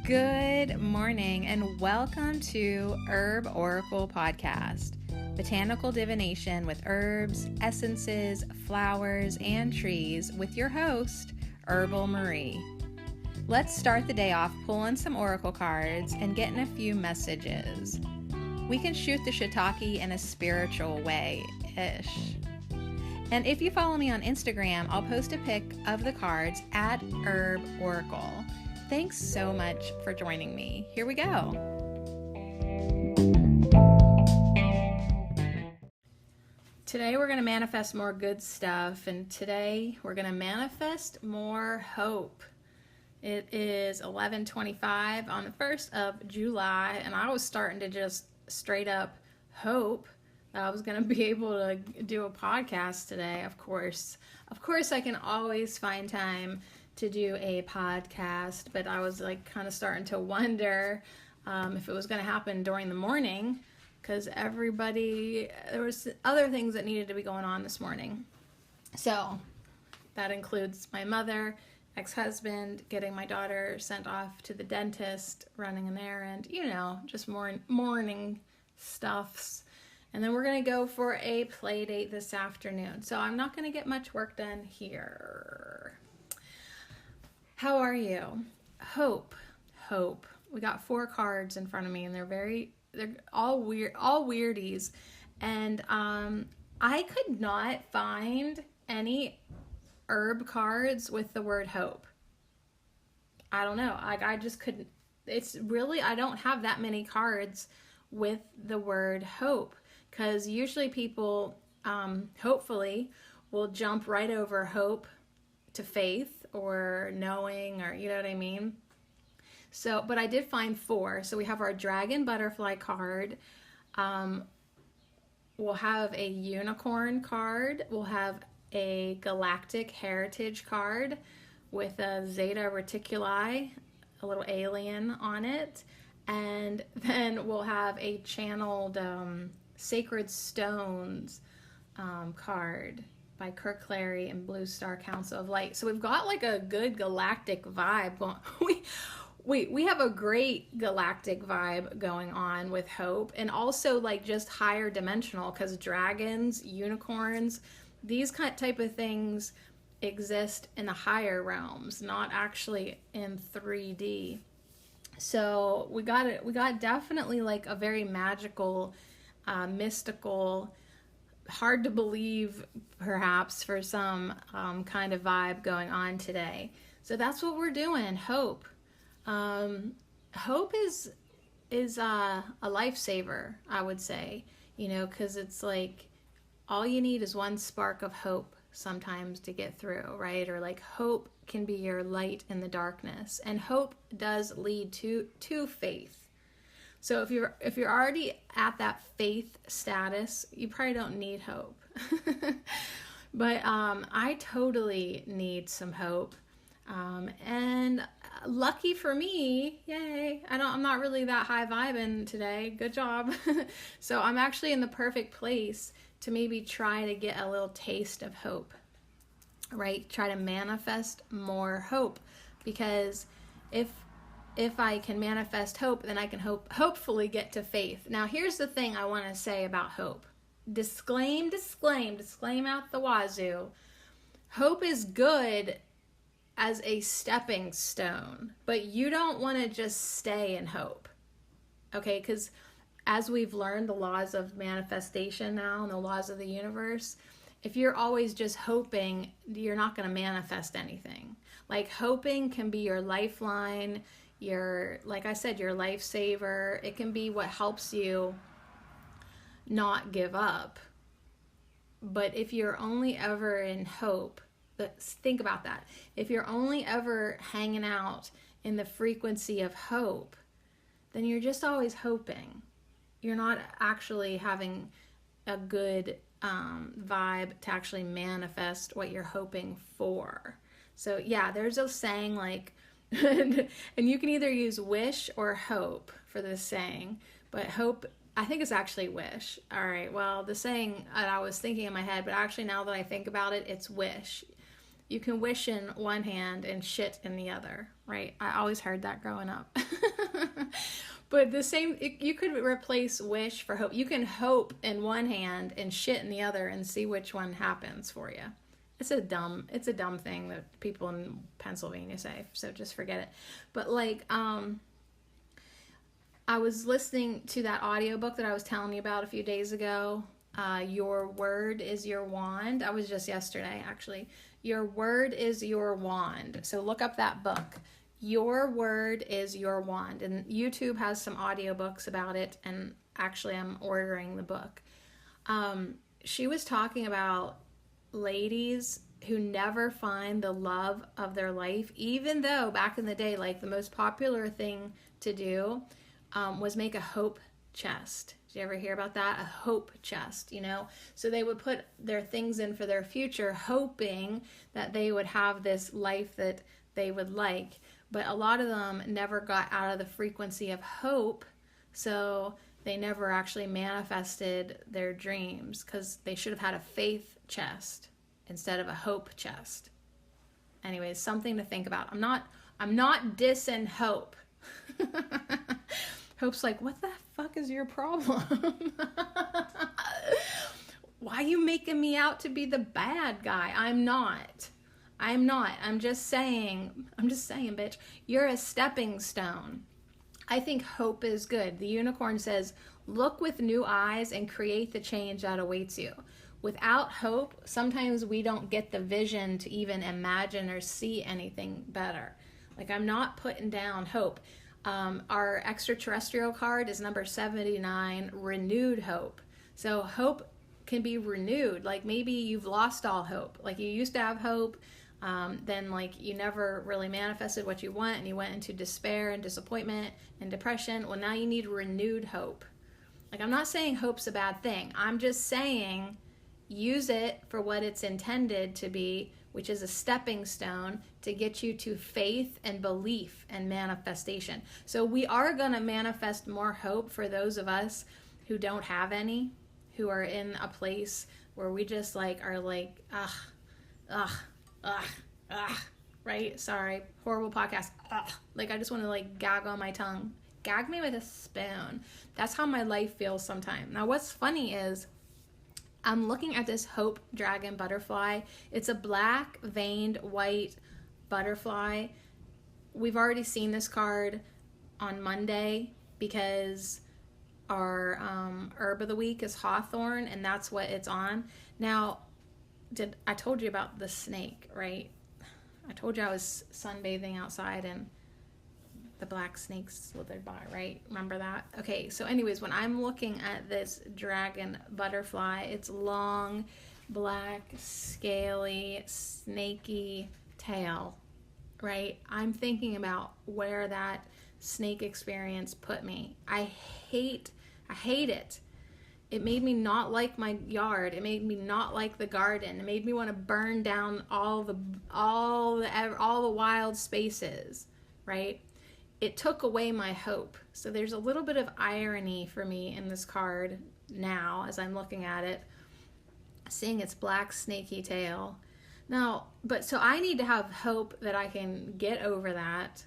Good morning and welcome to Herb Oracle Podcast, botanical divination with herbs, essences, flowers, and trees with your host, Herbal Marie. Let's start the day off pulling some oracle cards and getting a few messages. We can shoot the shiitake in a spiritual way-ish. And if you follow me on Instagram, I'll post a pic of the cards at Herb Oracle. Thanks so much for joining me. Here we go. Today we're going to manifest more good stuff, and today we're going to manifest more hope. It is 11:25 on the 1st of July, and I was starting to just straight up hope that I was going to be able to do a podcast today. Of course I can always find time to do a podcast, but I was like kind of starting to wonder if it was going to happen during the morning, because there was other things that needed to be going on this morning. So that includes my mother, ex-husband, getting my daughter sent off to the dentist, running an errand, just morning stuffs. And then we're going to go for a play date this afternoon. So I'm not going to get much work done here. How are you? Hope. We got 4 cards in front of me, and they're all weirdies. And I could not find any herb cards with the word hope. I don't know. I just couldn't. I don't have that many cards with the word hope, because usually people, hopefully, will jump right over hope to faith or knowing, or you know what I mean? So, but I did find 4. So we have our dragon butterfly card. We'll have a unicorn card. We'll have a galactic heritage card with a Zeta Reticuli, a little alien on it. And then we'll have a channeled Sacred Stones card by Kirk Clary and Blue Star Council of Light. So we've got like a good galactic vibe going. We have a great galactic vibe going on with hope, and also like just higher dimensional, because dragons, unicorns, these type of things exist in the higher realms, not actually in 3D. So we got definitely like a very magical, mystical, hard to believe perhaps for some kind of vibe going on today. So that's what we're doing. Hope. Hope is a lifesaver, I would say, because it's like all you need is one spark of hope sometimes to get through, right? Or like hope can be your light in the darkness, and hope does lead to faith. So if you're already at that faith status, you probably don't need hope. But I totally need some hope. And lucky for me, yay, I'm not really that high vibing today. Good job. So I'm actually in the perfect place to maybe try to get a little taste of hope, right? Try to manifest more hope, because if I can manifest hope, then I can hopefully get to faith. Now, here's the thing I want to say about hope. Disclaim out the wazoo. Hope is good as a stepping stone, but you don't want to just stay in hope, okay? Because as we've learned the laws of manifestation now and the laws of the universe, if you're always just hoping, you're not going to manifest anything. Like, hoping can be your lifeline, like I said, your lifesaver. It can be what helps you not give up. But if you're only ever in hope, think about that. If you're only ever hanging out in the frequency of hope, then you're just always hoping. You're not actually having a good vibe to actually manifest what you're hoping for. So yeah, there's a saying like, and you can either use wish or hope for this saying, but hope, I think it's actually wish. All right, well, the saying that I was thinking in my head, but actually now that I think about it, it's wish. you can wish in one hand and shit in the other, right? I always heard that growing up. But the same, you could replace wish for hope. You can hope in one hand and shit in the other and see which one happens for you. It's a dumb thing that people in Pennsylvania say, so just forget it. But like, I was listening to that audiobook that I was telling you about a few days ago. Your Word is Your Wand. I was just yesterday, actually. Your Word is Your Wand. So look up that book. Your Word is Your Wand. And YouTube has some audiobooks about it, and actually I'm ordering the book. She was talking about ladies who never find the love of their life, even though back in the day, like the most popular thing to do was make a hope chest. Did you ever hear about that? A hope chest, you know? So they would put their things in for their future, hoping that they would have this life that they would like. But a lot of them never got out of the frequency of hope, so they never actually manifested their dreams, because they should have had a faith chest instead of a hope chest. Anyways, something to think about. I'm not dissing hope. Hope's like, what the fuck is your problem? Why are you making me out to be the bad guy? I'm not. I'm just saying, bitch, you're a stepping stone. I think hope is good. The unicorn says, look with new eyes and create the change that awaits you. Without hope, sometimes we don't get the vision to even imagine or see anything better. Like, I'm not putting down hope. Our extraterrestrial card is number 79, renewed hope. So hope can be renewed. Like, maybe you've lost all hope. Like, you used to have hope, then like you never really manifested what you want, and you went into despair and disappointment and depression. Well, now you need renewed hope. Like, I'm not saying hope's a bad thing. I'm just saying use it for what it's intended to be, which is a stepping stone to get you to faith and belief and manifestation. So we are going to manifest more hope for those of us who don't have any, who are in a place where we just like are like, right? Sorry, horrible podcast. Like, I just want to like gag on my tongue. Gag me with a spoon. That's how my life feels sometimes. Now, what's funny is I'm looking at this Hope Dragon butterfly. It's a black veined white butterfly. We've already seen this card on Monday because our herb of the week is hawthorn, and that's what it's on. Now, I told you about the snake, right? I told you I was sunbathing outside and the black snake slithered by, right? Remember that? Okay, so anyways, when I'm looking at this dragon butterfly, it's long, black, scaly, snaky tail, right? I'm thinking about where that snake experience put me. I hate it. It made me not like my yard. It made me not like the garden. It made me want to burn down all the wild spaces, right? It took away my hope. So there's a little bit of irony for me in this card now as I'm looking at it, seeing its black snaky tail. Now, so I need to have hope that I can get over that.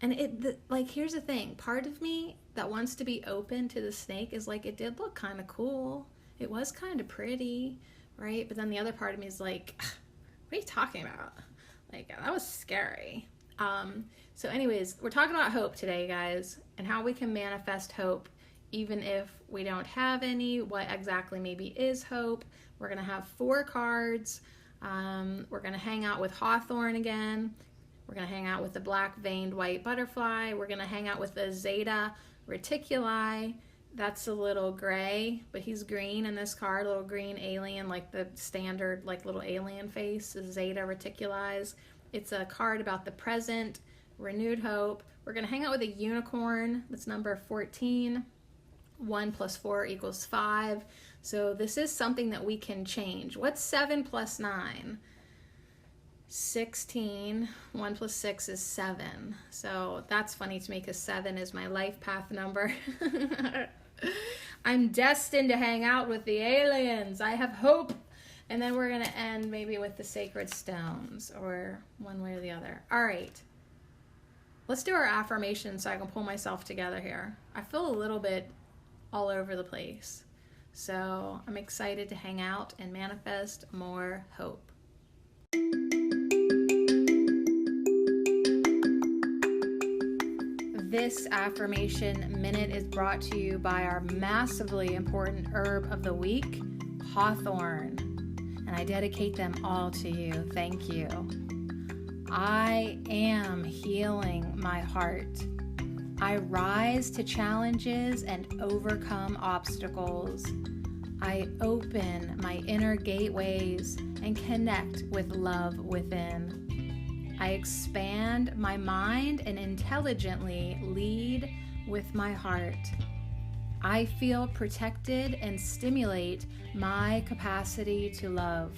And here's the thing. Part of me that wants to be open to the snake is like, it did look kind of cool. It was kind of pretty, right? But then the other part of me is like, what are you talking about? Like, that was scary. So anyways, we're talking about hope today, guys, and how we can manifest hope even if we don't have any. What exactly maybe is hope? We're going to have 4 cards. We're going to hang out with hawthorn again. We're going to hang out with the black veined white butterfly. We're going to hang out with the Zeta reticuli. That's a little gray, but he's green in this card, a little green alien, like the standard like little alien face, Zeta reticuli. It's a card about the present, renewed hope. We're going to hang out with a unicorn. That's number 14. 1 plus 4 equals 5. So this is something that we can change. What's 7 plus 9? 16. 1 plus 6 is 7. So that's funny to me because 7 is my life path number. I'm destined to hang out with the aliens. I have hope And then we're going to end maybe with the sacred stones, or one way or the other. All right. Let's do our affirmation so I can pull myself together here. I feel a little bit all over the place. So I'm excited to hang out and manifest more hope. This affirmation minute is brought to you by our massively important herb of the week, hawthorn. And I dedicate them all to you. Thank you. I am healing my heart. I rise to challenges and overcome obstacles. I open my inner gateways and connect with love within. I expand my mind and intelligently lead with my heart. I feel protected and stimulate my capacity to love.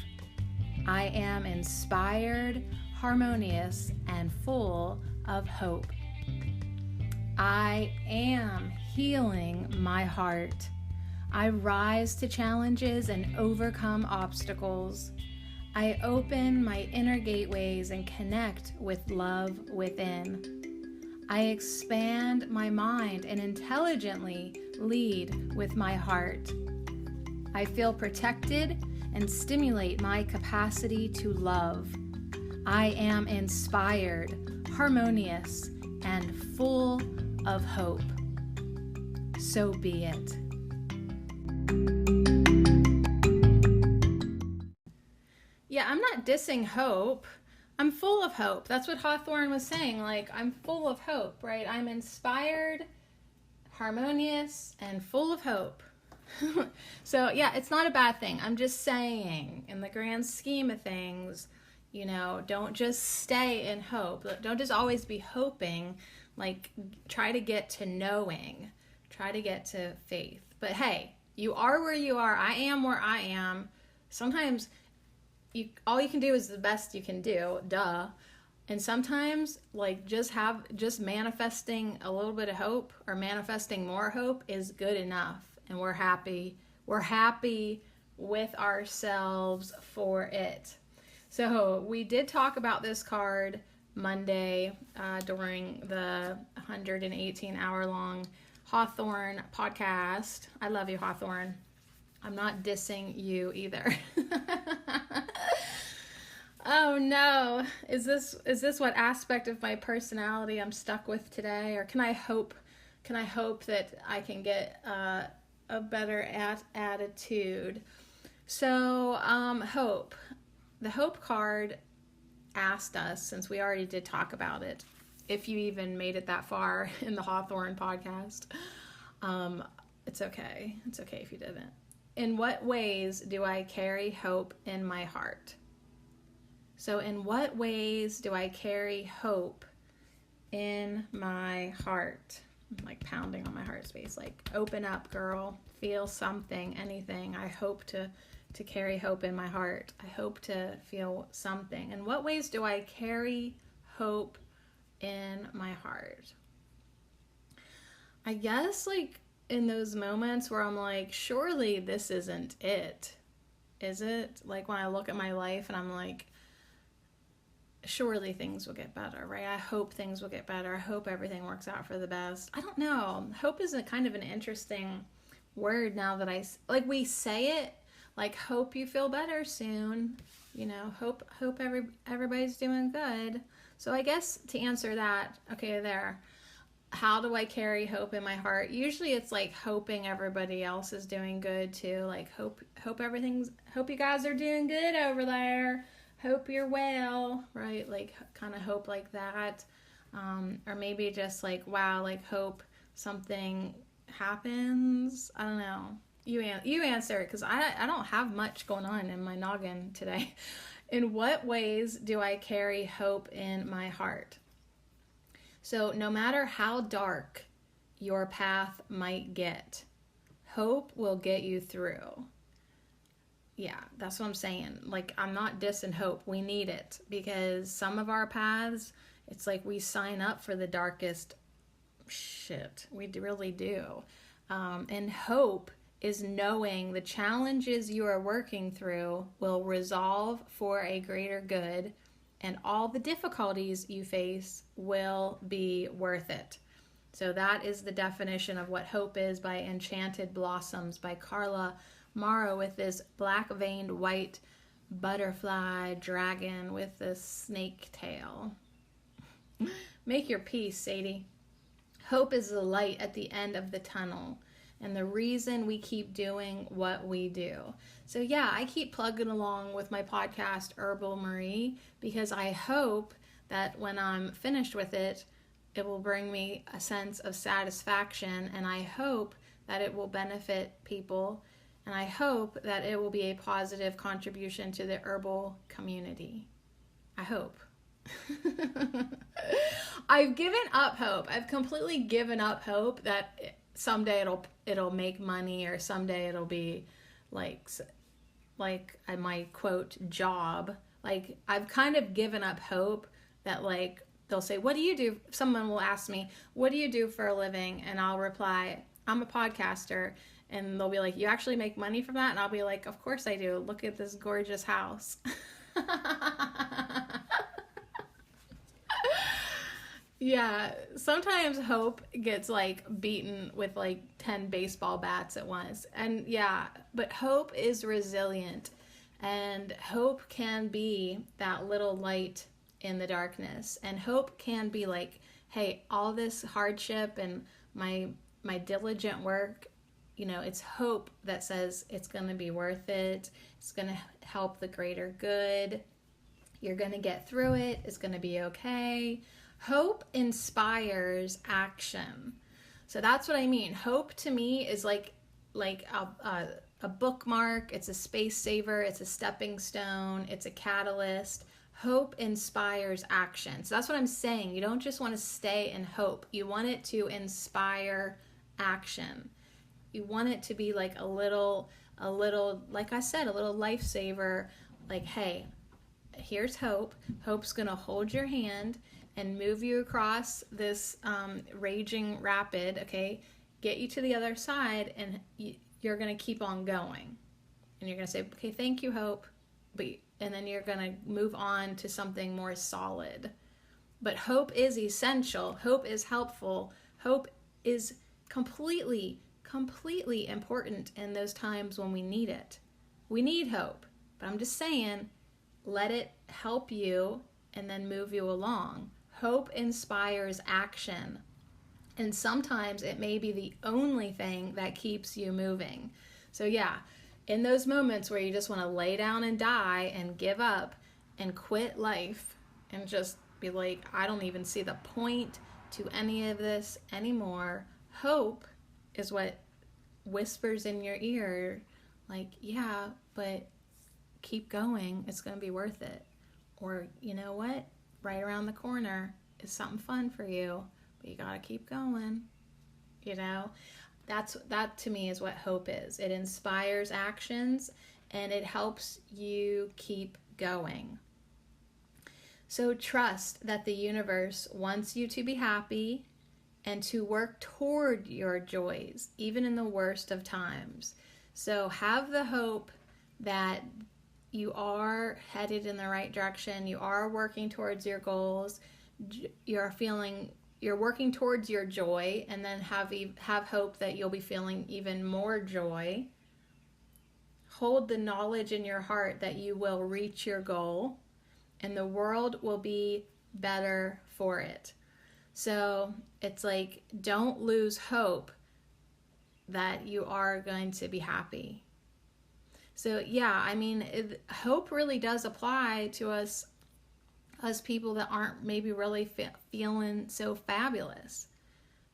I am inspired, harmonious, and full of hope. I am healing my heart. I rise to challenges and overcome obstacles. I open my inner gateways and connect with love within. I expand my mind and intelligently lead with my heart. I feel protected and stimulate my capacity to love. I am inspired, harmonious, and full of hope. So be it. Yeah, I'm not dissing hope. I'm full of hope. That's what Hawthorne was saying. Like, I'm full of hope, right? I'm inspired, harmonious, and full of hope. So, yeah, it's not a bad thing. I'm just saying, in the grand scheme of things, you know, don't just stay in hope. Don't just always be hoping. Like, try to get to knowing. Try to get to faith. But hey, you are where you are. I am where I am. Sometimes all you can do is the best you can do. Duh. And sometimes, like, just manifesting a little bit of hope or manifesting more hope is good enough. And we're happy. We're happy with ourselves for it. So we did talk about this card Monday during the 118-hour-long Hawthorne podcast. I love you, Hawthorne. I'm not dissing you either. Oh no. Is this what aspect of my personality I'm stuck with today? Or can I hope that I can get a better attitude? So, hope. The hope card asked us, since we already did talk about it, if you even made it that far in the Hawthorne podcast, it's okay. It's okay if you didn't. In what ways do I carry hope in my heart? So in what ways do I carry hope in my heart? I'm like pounding on my heart space, like, open up, girl, feel something, anything. I hope to carry hope in my heart. I hope to feel something. In what ways do I carry hope in my heart? I guess, like, in those moments where I'm like, surely this isn't it, is it? Like, when I look at my life and I'm like, surely things will get better, right? I hope things will get better. I hope everything works out for the best. I don't know. Hope is a kind of an interesting word now that we say it, like, hope you feel better soon, you know, hope everybody's doing good. So I guess to answer that, okay, how do I carry hope in my heart? Usually it's like hoping everybody else is doing good too. Like, hope you guys are doing good over there. Hope you're well, right? Like, kind of hope like that. Or maybe just like, wow, like, hope something happens. I don't know. You answer it, because I don't have much going on in my noggin today. In what ways do I carry hope in my heart? So no matter how dark your path might get, hope will get you through. Yeah, that's what I'm saying. Like, I'm not dissing hope. We need it, because some of our paths, it's like we sign up for the darkest shit. We really do. And hope is knowing the challenges you are working through will resolve for a greater good, and all the difficulties you face will be worth it. So that is the definition of what hope is by Enchanted Blossoms by Carla Morrow, with this black-veined white butterfly dragon with this snake tail. Make your peace, Sadie. Hope is the light at the end of the tunnel, and the reason we keep doing what we do. So yeah, I keep plugging along with my podcast, Herbal Marie, because I hope that when I'm finished with it, it will bring me a sense of satisfaction, and I hope that it will benefit people, and I hope that it will be a positive contribution to the herbal community. I hope. I've given up hope. I've completely given up hope that someday it'll make money, or someday it'll be like my quote job. Like, I've kind of given up hope that, like, they'll say, what do you do? Someone will ask me, what do you do for a living? And I'll reply, I'm a podcaster. And they'll be like, you actually make money from that? And I'll be like, of course I do. Look at this gorgeous house. Yeah, sometimes hope gets like beaten with like 10 baseball bats at once. And yeah, but hope is resilient, and hope can be that little light in the darkness. And hope can be like, hey, all this hardship and my diligent work, you know, it's hope that says it's going to be worth it. It's going to help the greater good. You're going to get through it. It's going to be okay. Hope inspires action. So that's what I mean. Hope to me is like a bookmark. It's a space saver. It's a stepping stone. It's a catalyst. Hope inspires action. So that's what I'm saying. You don't just want to stay in hope. You want it to inspire action. You want it to be like a little, like I said, a little lifesaver. Like, hey, here's hope. Hope's going to hold your hand and move you across this raging rapid, okay? Get you to the other side, and you're going to keep on going. And you're going to say, okay, thank you, Hope. And then you're going to move on to something more solid. But hope is essential. Hope is helpful. Hope is completely important in those times when we need it. We need hope. But I'm just saying, let it help you and then move you along. Hope inspires action, and sometimes it may be the only thing that keeps you moving. So yeah, in those moments where you just want to lay down and die and give up and quit life and just be like, I don't even see the point to any of this anymore, hope is what whispers in your ear, like, yeah, but keep going, it's going to be worth it. Or, you know what? Right around the corner is something fun for you, but you gotta keep going. You know, that to me is what hope is. It inspires actions, and it helps you keep going. So trust that the universe wants you to be happy and to work toward your joys, even in the worst of times. So have the hope that you are headed in the right direction. You are working towards your goals. You're working towards your joy, and then have hope that you'll be feeling even more joy. Hold the knowledge in your heart that you will reach your goal, and the world will be better for it. So it's like, don't lose hope that you are going to be happy. So yeah, I mean, hope really does apply to us people that aren't maybe really feeling so fabulous,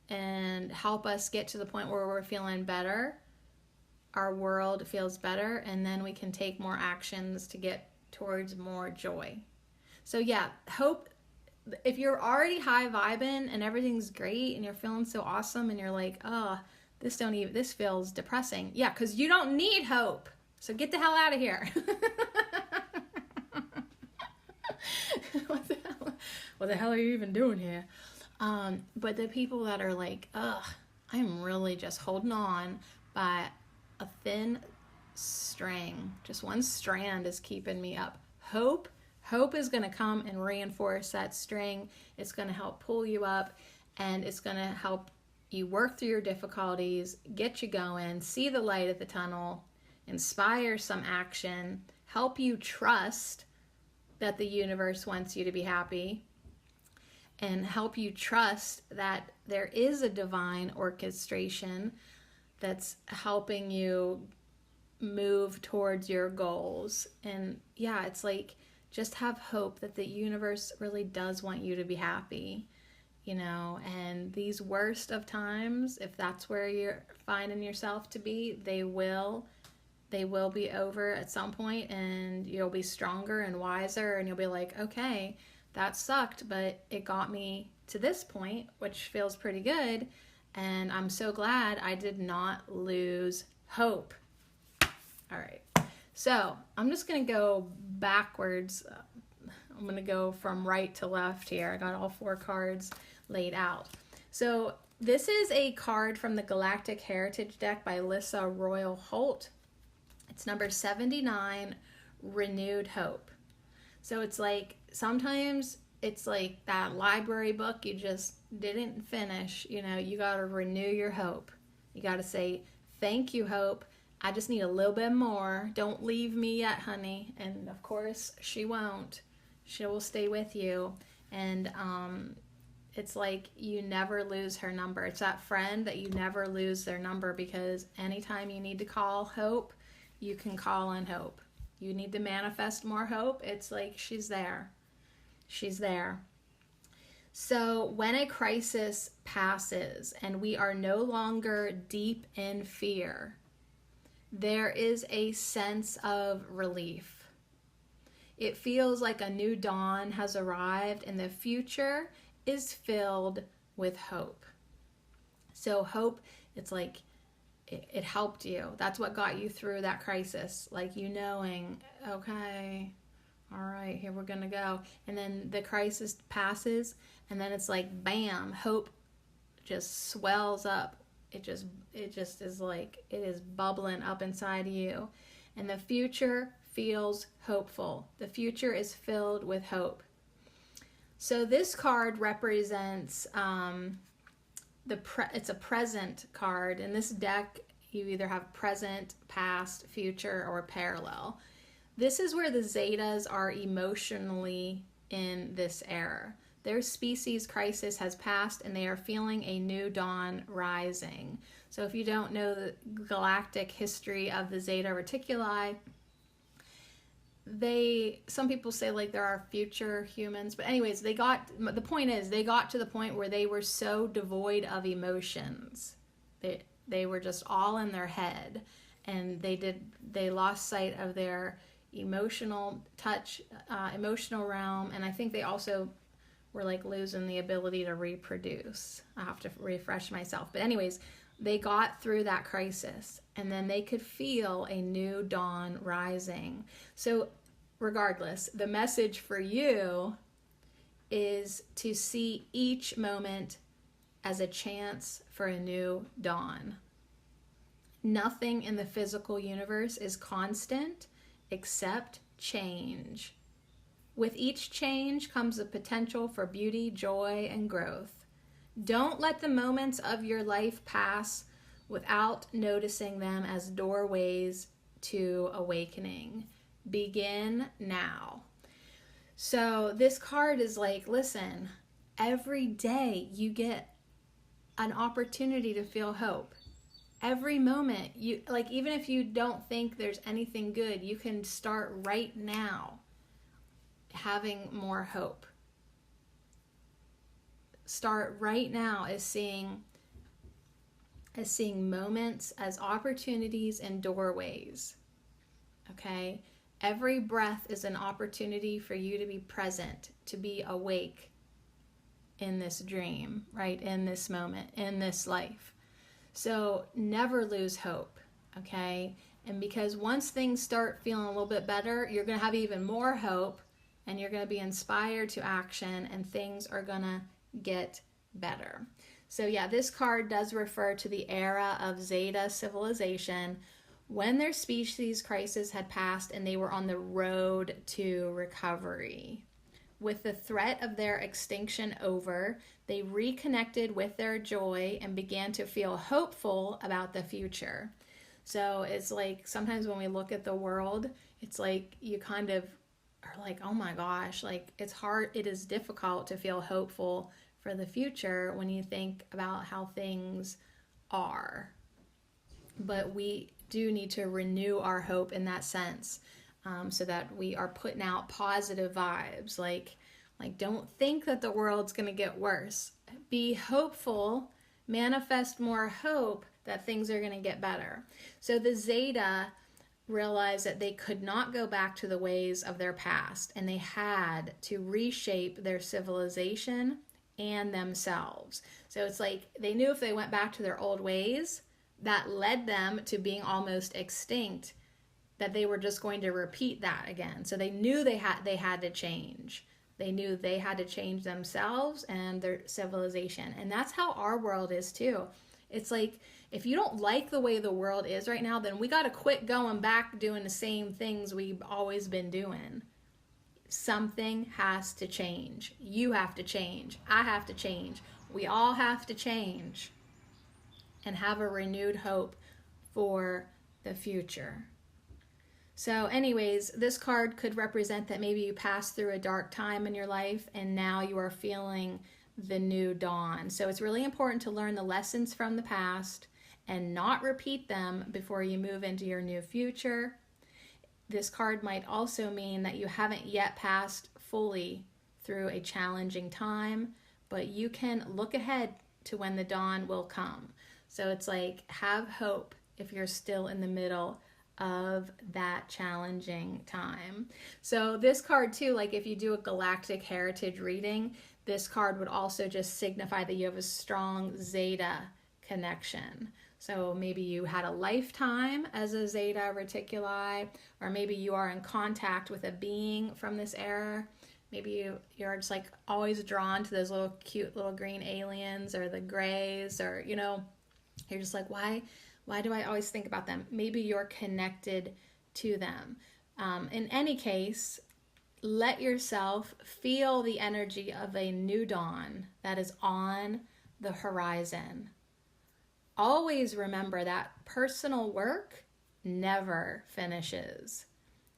and help us get to the point where we're feeling better, our world feels better, and then we can take more actions to get towards more joy. So yeah, hope, if you're already high vibing and everything's great and you're feeling so awesome and you're like, oh, this feels depressing. Yeah, because you don't need hope. So get the hell out of here. What the hell are you even doing here? But the people that are like, I'm really just holding on by a thin string. Just one strand is keeping me up. Hope is going to come and reinforce that string. It's going to help pull you up, and it's going to help you work through your difficulties, get you going, see the light at the tunnel, inspire some action, help you trust that the universe wants you to be happy, and help you trust that there is a divine orchestration that's helping you move towards your goals. And yeah, it's like, just have hope that the universe really does want you to be happy, you know. And these worst of times, if that's where you're finding yourself to be, they will be over at some point, and you'll be stronger and wiser, and you'll be like, okay, that sucked, but it got me to this point, which feels pretty good, and I'm so glad I did not lose hope. All right, so I'm just going to go backwards. I'm going to go from right to left here. I got all 4 cards laid out. So this is a card from the Galactic Heritage deck by Lissa Royal Holt. It's number 79, Renewed Hope. So it's like, sometimes it's like that library book you just didn't finish. You know, you got to renew your hope. You got to say, thank you, hope. I just need a little bit more. Don't leave me yet, honey. And of course, she won't. She will stay with you. And it's like you never lose her number. It's that friend that you never lose their number, because anytime you need to call hope, you can call on hope. You need to manifest more hope. It's like she's there. She's there. So when a crisis passes and we are no longer deep in fear, there is a sense of relief. It feels like a new dawn has arrived and the future is filled with hope. So hope, it's like it helped you. That's what got you through that crisis. Like, you knowing, okay, all right, here we're gonna go. And then the crisis passes, and then it's like, bam, hope just swells up. It just is like, it is bubbling up inside you. And the future feels hopeful. The future is filled with hope. So this card represents it's a present card. In this deck, you either have present, past, future, or parallel. This is where the Zetas are emotionally in this era. Their species crisis has passed, and they are feeling a new dawn rising. So if you don't know the galactic history of the Zeta Reticuli, some people say like there are future humans, but anyways, the point is they got to the point where they were so devoid of emotions. They were just all in their head, and they lost sight of their emotional touch, emotional realm, and I think they also were like losing the ability to reproduce. I have to refresh myself. But anyways, they got through that crisis, and then they could feel a new dawn rising. So regardless, the message for you is to see each moment as a chance for a new dawn. Nothing in the physical universe is constant except change. With each change comes the potential for beauty, joy, and growth. Don't let the moments of your life pass without noticing them as doorways to awakening. Begin now. So this card is like, listen, every day you get an opportunity to feel hope. Every moment, even if you don't think there's anything good, you can start right now having more hope. Start right now as seeing moments as opportunities and doorways. Okay? Every breath is an opportunity for you to be present, to be awake in this dream, right? In this moment, in this life. So never lose hope, okay? And because once things start feeling a little bit better, you're going to have even more hope, and you're going to be inspired to action, and things are going to get better. So yeah, this card does refer to the era of Zeta civilization, when their species crisis had passed and they were on the road to recovery. With the threat of their extinction over, they reconnected with their joy and began to feel hopeful about the future. So it's like sometimes when we look at the world, it's like you kind of are like, oh my gosh, like it's hard, it is difficult to feel hopeful for the future when you think about how things are. But we do need to renew our hope in that sense, so that we are putting out positive vibes. Like don't think that the world's going to get worse. Be hopeful, manifest more hope that things are going to get better. So the Zeta realized that they could not go back to the ways of their past, and they had to reshape their civilization and themselves. So it's like they knew if they went back to their old ways, that led them to being almost extinct, that they were just going to repeat that again. So they knew they had to change. They knew they had to change themselves and their civilization. And that's how our world is too. It's like, if you don't like the way the world is right now, then we got to quit going back doing the same things we've always been doing. Something has to change. You have to change. I have to change. We all have to change and have a renewed hope for the future. So anyways, this card could represent that maybe you passed through a dark time in your life and now you are feeling the new dawn. So it's really important to learn the lessons from the past and not repeat them before you move into your new future. This card might also mean that you haven't yet passed fully through a challenging time, but you can look ahead to when the dawn will come. So it's like, have hope if you're still in the middle of that challenging time. So this card too, like if you do a galactic heritage reading, this card would also just signify that you have a strong Zeta connection. So maybe you had a lifetime as a Zeta Reticuli, or maybe you are in contact with a being from this era. Maybe you're just like always drawn to those little cute little green aliens or the grays, or you're just like, why do I always think about them? Maybe you're connected to them. In any case, let yourself feel the energy of a new dawn that is on the horizon. Always remember that personal work never finishes.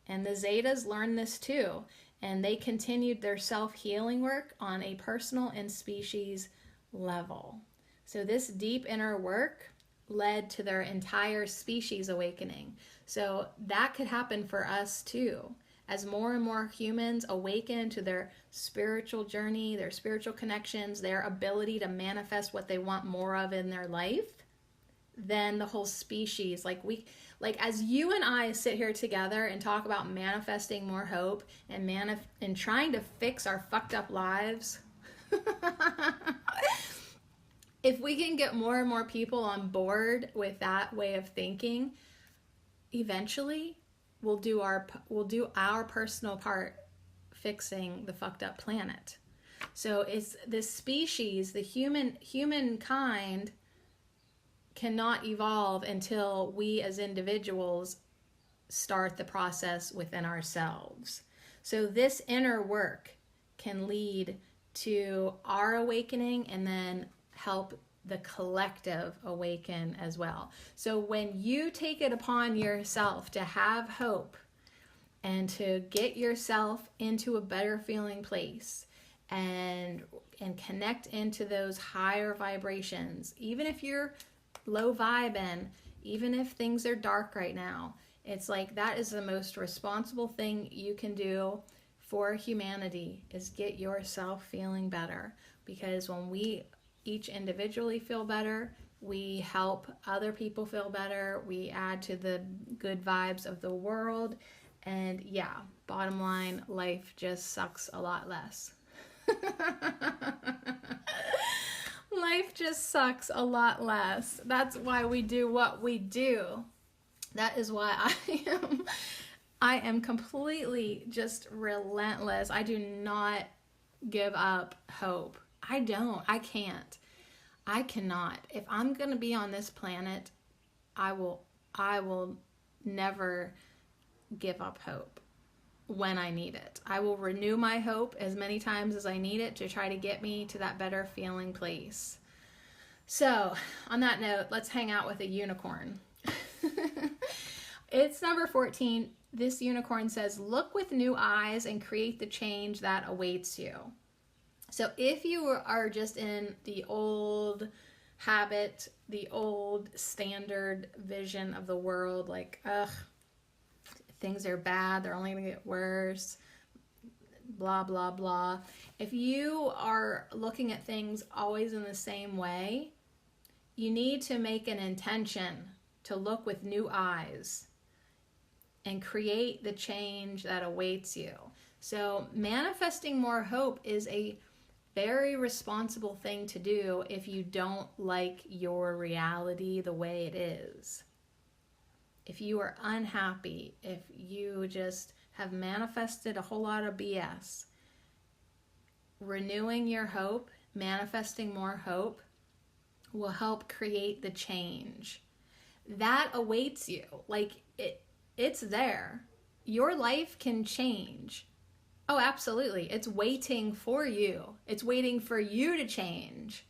And the Zetas learned this too, and they continued their self-healing work on a personal and species level. So this deep inner work led to their entire species awakening. So that could happen for us too. As more and more humans awaken to their spiritual journey, their spiritual connections, their ability to manifest what they want more of in their life, then the whole species, as you and I sit here together and talk about manifesting more hope and trying to fix our fucked up lives, if we can get more and more people on board with that way of thinking, eventually we'll do our personal part fixing the fucked up planet. So it's this species, the humankind cannot evolve until we as individuals start the process within ourselves. So this inner work can lead to our awakening and then help the collective awaken as well. So when you take it upon yourself to have hope and to get yourself into a better feeling place and connect into those higher vibrations, even if you're low vibing, even if things are dark right now, it's like that is the most responsible thing you can do for humanity, is get yourself feeling better. Because when we each individually feel better, we help other people feel better, we add to the good vibes of the world, and yeah, bottom line, life just sucks a lot less. Life just sucks a lot less. That's why we do what we do. That is why I am completely just relentless. I do not give up hope. I can't. I cannot. If I'm going to be on this planet, I will never give up hope when I need it. I will renew my hope as many times as I need it to try to get me to that better feeling place. So, on that note, let's hang out with a unicorn. It's number 14. This unicorn says, look with new eyes and create the change that awaits you. So if you are just in the old habit, the old standard vision of the world, like, ugh, things are bad, they're only going to get worse, blah, blah, blah. If you are looking at things always in the same way, you need to make an intention to look with new eyes and create the change that awaits you. So manifesting more hope is a very responsible thing to do if you don't like your reality the way it is. If you are unhappy, if you just have manifested a whole lot of BS, renewing your hope, manifesting more hope, will help create the change that awaits you. Like, it's there. Your life can change. Oh, absolutely. It's waiting for you. It's waiting for you to change.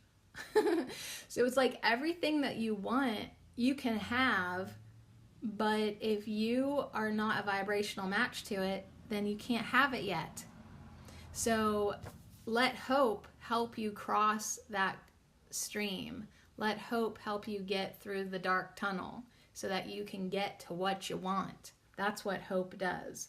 So it's like everything that you want, you can have, but if you are not a vibrational match to it, then you can't have it yet. So let hope help you cross that stream. Let hope help you get through the dark tunnel so that you can get to what you want. That's what hope does.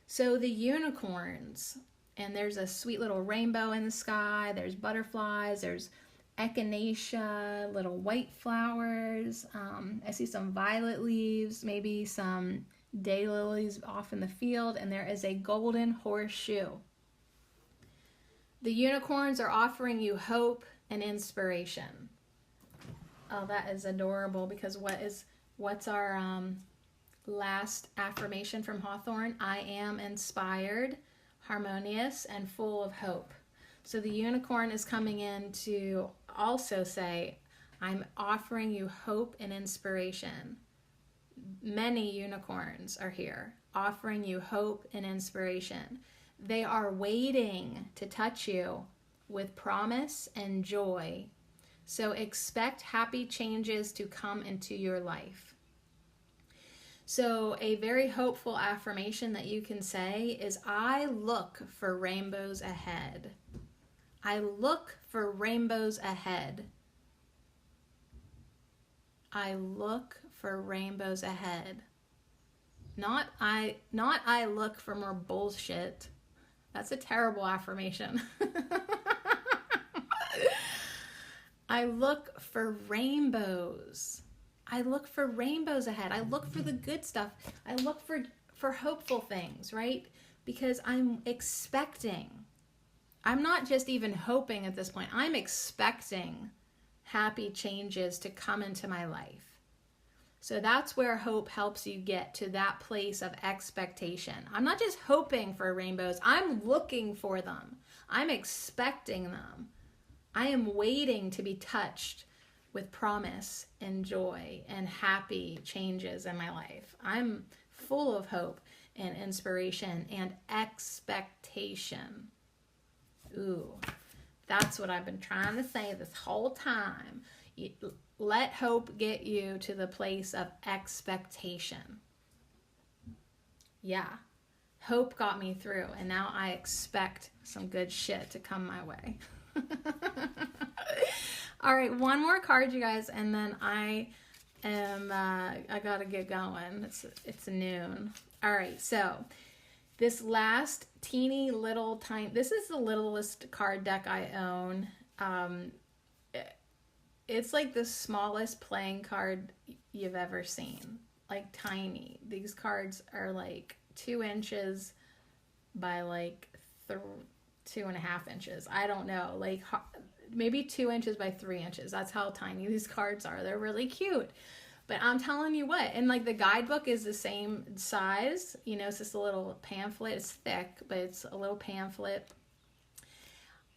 So the unicorns, and there's a sweet little rainbow in the sky, there's butterflies, there's echinacea, little white flowers. I see some violet leaves, maybe some daylilies off in the field, and there is a golden horseshoe. The unicorns are offering you hope and inspiration. Oh, that is adorable, because what's our last affirmation from Hawthorne? I am inspired, harmonious, and full of hope. So the unicorn is coming in to also say, I'm offering you hope and inspiration. Many unicorns are here offering you hope and inspiration. They are waiting to touch you with promise and joy. So expect happy changes to come into your life. So a very hopeful affirmation that you can say is, I look for rainbows ahead. I look for rainbows ahead. I look for rainbows ahead. Not I look for more bullshit. That's a terrible affirmation. I look for rainbows. I look for rainbows ahead. I look for the good stuff. I look for hopeful things, right? Because I'm expecting. I'm not just even hoping at this point. I'm expecting happy changes to come into my life. So that's where hope helps you get to that place of expectation. I'm not just hoping for rainbows. I'm looking for them. I'm expecting them. I am waiting to be touched with promise and joy and happy changes in my life. I'm full of hope and inspiration and expectation. Ooh, that's what I've been trying to say this whole time. Let hope get you to the place of expectation. Yeah, hope got me through, and now I expect some good shit to come my way. All right, one more card, you guys, and then I gotta get going. It's noon. All right, so this last teeny little tiny, this is the littlest card deck I own. It's like the smallest playing card you've ever seen, like tiny. These cards are like 2 inches by like 2.5 inches. I don't know, like maybe 2 inches by 3 inches. That's how tiny these cards are. They're really cute. But I'm telling you what, and like the guidebook is the same size, you know, it's just a little pamphlet. It's thick, but it's a little pamphlet.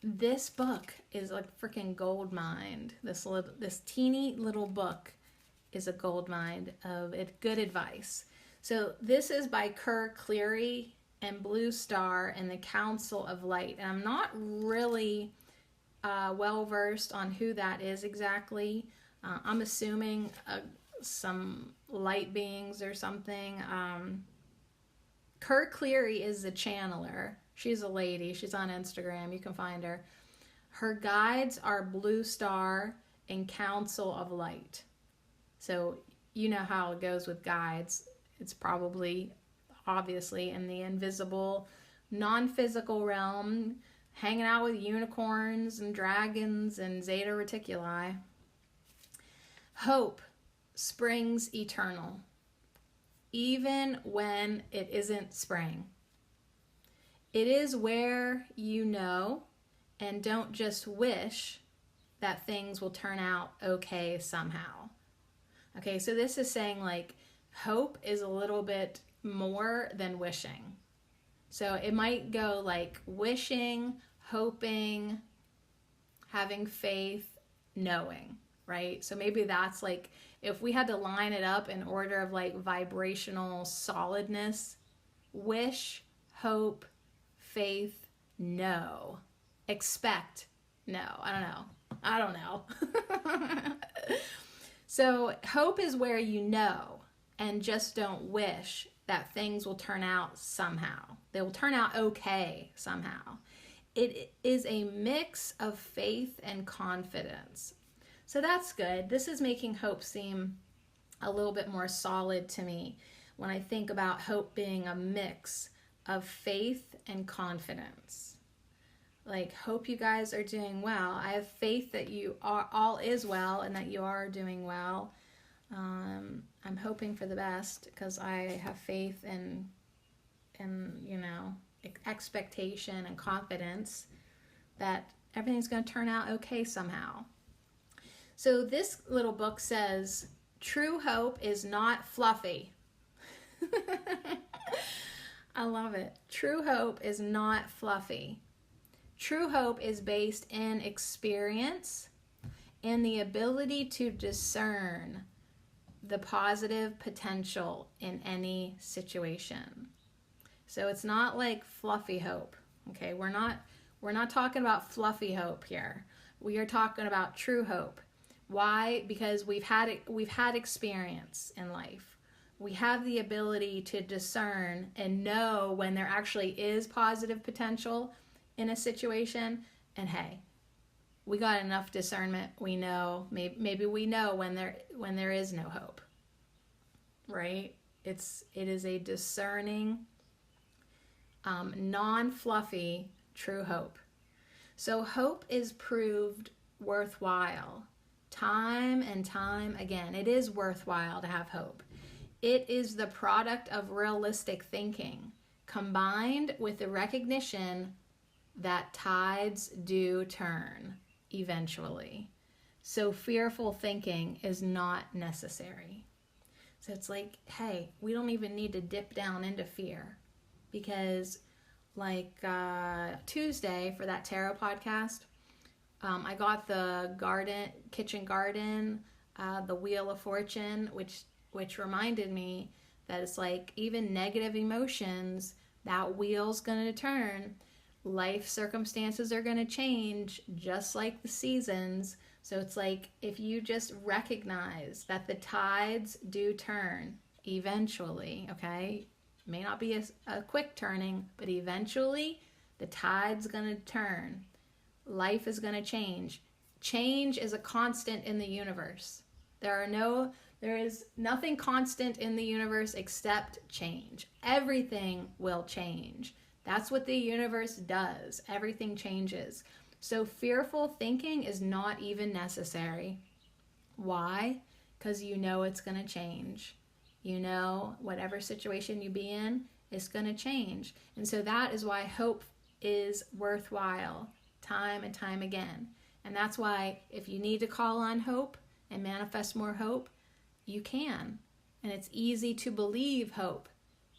This book is like freaking gold mined. This teeny little book is a gold mine of good advice. So this is by Kerr Cleary and Blue Star and the Council of Light. And I'm not really well versed on who that is exactly. I'm assuming some light beings or something. Kerr Cleary is the channeler. She's a lady. She's on Instagram. You can find her. Her guides are Blue Star and Council of Light. So you know how it goes with guides. It's probably, obviously, in the invisible, non-physical realm, hanging out with unicorns and dragons and Zeta Reticuli. Hope springs eternal, even when it isn't spring. It is where you know and don't just wish that things will turn out okay somehow. Okay, so this is saying like hope is a little bit more than wishing. So it might go like wishing, hoping, having faith, knowing, right? So maybe that's like, if we had to line it up in order of like vibrational solidness, wish, hope, faith, know, expect, no, I don't know. So hope is where you know and just don't wish that things will turn out somehow. They will turn out okay somehow. It is a mix of faith and confidence. So that's good. This is making hope seem a little bit more solid to me when I think about hope being a mix of faith and confidence. Like, hope you guys are doing well. I have faith that you are all is well and that you are doing well. I'm hoping for the best because I have faith and expectation and confidence that everything's going to turn out okay somehow. So this little book says, true hope is not fluffy. I love it. True hope is not fluffy. True hope is based in experience and the ability to discern the positive potential in any situation. So it's not like fluffy hope. Okay, we're not talking about fluffy hope here. We are talking about true hope. Why? Because we've had experience in life. We have the ability to discern and know when there actually is positive potential in a situation. And hey, we got enough discernment. We know, maybe we know when there is no hope. Right? It is a discerning, non-fluffy true hope. So hope is proved worthwhile time and time again. It is worthwhile to have hope. It is the product of realistic thinking combined with the recognition that tides do turn eventually. So fearful thinking is not necessary. So it's like, hey, we don't even need to dip down into fear because like Tuesday for that tarot podcast, I got the kitchen garden, the Wheel of Fortune, which reminded me that it's like even negative emotions, that wheel's going to turn. Life circumstances are going to change just like the seasons. So it's like if you just recognize that the tides do turn eventually, okay? It may not be a quick turning, but eventually the tide's going to turn. Life is going to change. Change is a constant in the universe. There is nothing constant in the universe except change. Everything will change. That's what the universe does. Everything changes. So fearful thinking is not even necessary. Why? Because you know it's going to change. You know whatever situation you be in, it's going to change. And so that is why hope is worthwhile time and time again. And that's why if you need to call on hope and manifest more hope, you can. And it's easy to believe hope.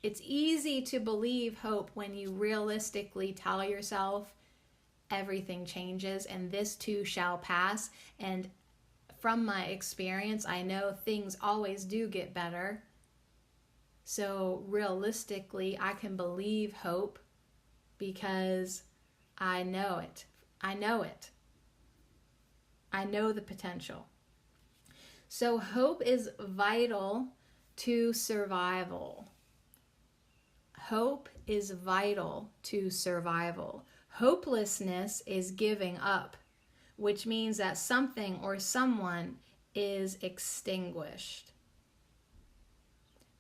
It's easy to believe hope when you realistically tell yourself everything changes and this too shall pass. And from my experience, I know things always do get better. So realistically, I can believe hope because I know it. I know it. I know the potential. So hope is vital to survival. Hope is vital to survival. Hopelessness is giving up, which means that something or someone is extinguished.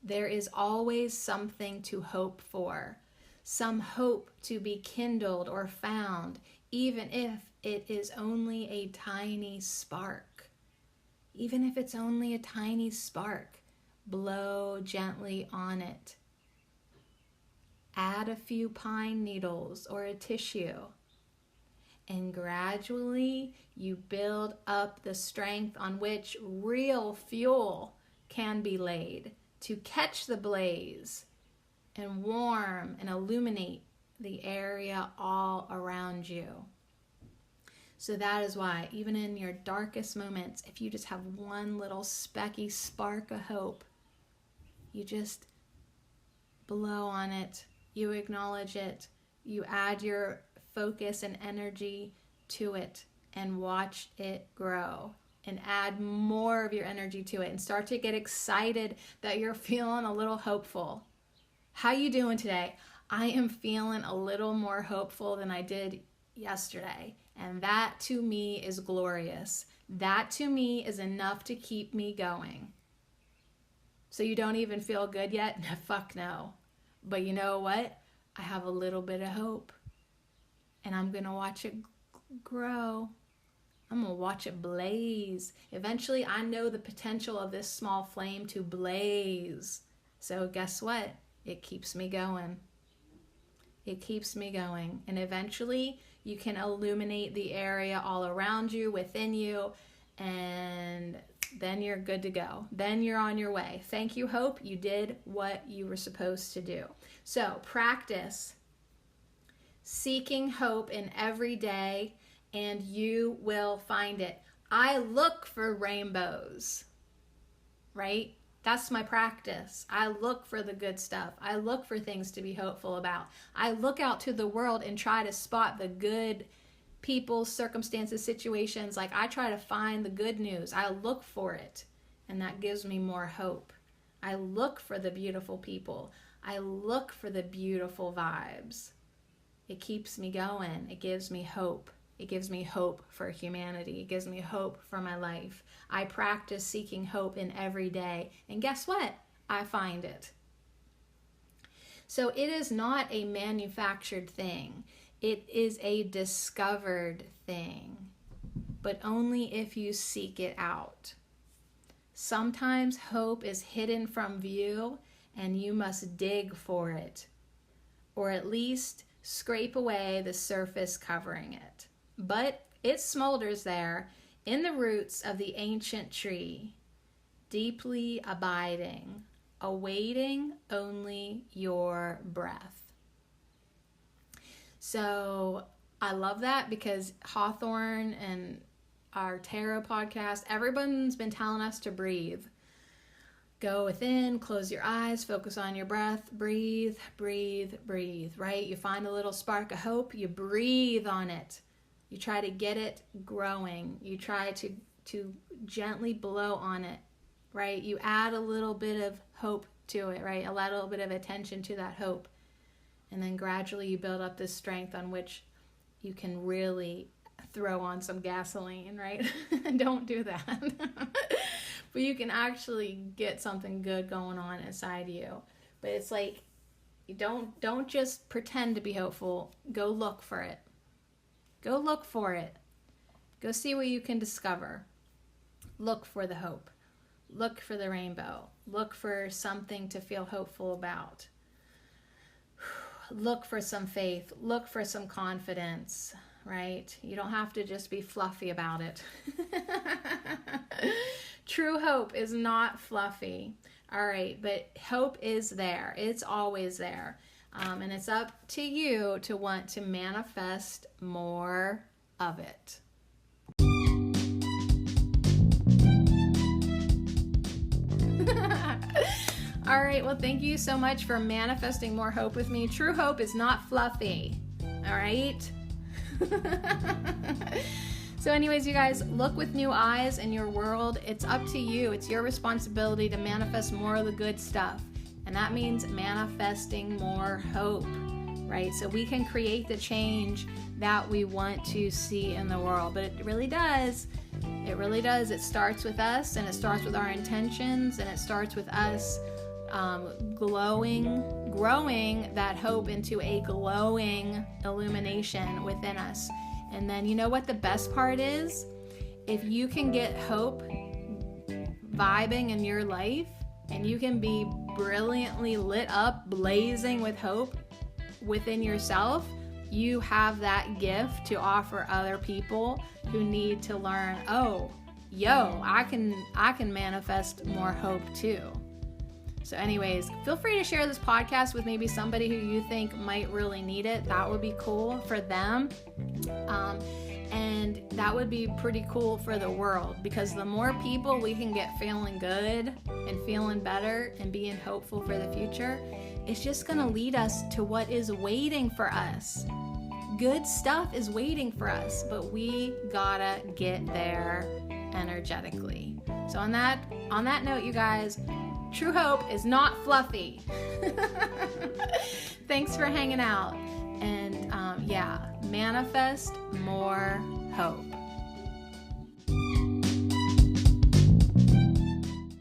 There is always something to hope for, some hope to be kindled or found, even if it is only a tiny spark. Even if it's only a tiny spark, blow gently on it. Add a few pine needles or a tissue, and gradually you build up the strength on which real fuel can be laid to catch the blaze and warm and illuminate the area all around you. So that is why, even in your darkest moments, if you just have one little specky spark of hope, you just blow on it, you acknowledge it, you add your focus and energy to it and watch it grow, and add more of your energy to it and start to get excited that you're feeling a little hopeful. How you doing today? I am feeling a little more hopeful than I did yesterday, and that to me is glorious. That to me is enough to keep me going. So you don't even feel good yet? Fuck no. But you know what? I have a little bit of hope, and I'm going to watch it grow. I'm going to watch it blaze. Eventually, I know the potential of this small flame to blaze. So guess what? It keeps me going. It keeps me going. And eventually, you can illuminate the area all around you, within you, and then you're good to go. Then you're on your way. Thank you, hope. You did what you were supposed to do. So practice seeking hope in every day, and you will find it. I look for rainbows, right? That's my practice. I look for the good stuff. I look for things to be hopeful about. I look out to the world and try to spot the good people, circumstances, situations. Like, I try to find the good news. I look for it, and that gives me more hope. I look for the beautiful people. I look for the beautiful vibes. It keeps me going. It gives me hope. It gives me hope for humanity. It gives me hope for my life. I practice seeking hope in every day. And guess what? I find it. So it is not a manufactured thing. It is a discovered thing, but only if you seek it out. Sometimes hope is hidden from view, and you must dig for it, or at least scrape away the surface covering it. But it smolders there in the roots of the ancient tree, deeply abiding, awaiting only your breath. So I love that, because Hawthorne and our tarot podcast, everyone's been telling us to breathe. Go within, close your eyes, focus on your breath, breathe, breathe, breathe, right? You find a little spark of hope, you breathe on it. You try to get it growing. You try to gently blow on it, right? You add a little bit of hope to it, right? A little bit of attention to that hope. And then gradually you build up this strength on which you can really throw on some gasoline, right? Don't do that. But you can actually get something good going on inside you. But it's like, you don't just pretend to be hopeful. Go look for it. Go look for it. Go see what you can discover. Look for the hope. Look for the rainbow. Look for something to feel hopeful about. Look for some faith. Look for some confidence, right? You don't have to just be fluffy about it. True hope is not fluffy. All right, but hope is there. It's always there. And it's up to you to want to manifest more of it. All right, well, thank you so much for manifesting more hope with me. True hope is not fluffy, all right? So anyways, you guys, look with new eyes in your world. It's up to you. It's your responsibility to manifest more of the good stuff. And that means manifesting more hope, right? So we can create the change that we want to see in the world. But it really does. It really does. It starts with us, and it starts with our intentions, and it starts with us growing that hope into a glowing illumination within us. And then you know what the best part is? If you can get hope vibing in your life, and you can be brilliantly lit up, blazing with hope within yourself, you have that gift to offer other people who need to learn, oh, yo, I can manifest more hope too. So anyways, feel free to share this podcast with maybe somebody who you think might really need it. That would be cool for them. And that would be pretty cool for the world, because the more people we can get feeling good and feeling better and being hopeful for the future, it's just going to lead us to what is waiting for us. Good stuff is waiting for us, but we gotta get there energetically. So on that note, you guys, true hope is not fluffy. Thanks for hanging out. And manifest more hope.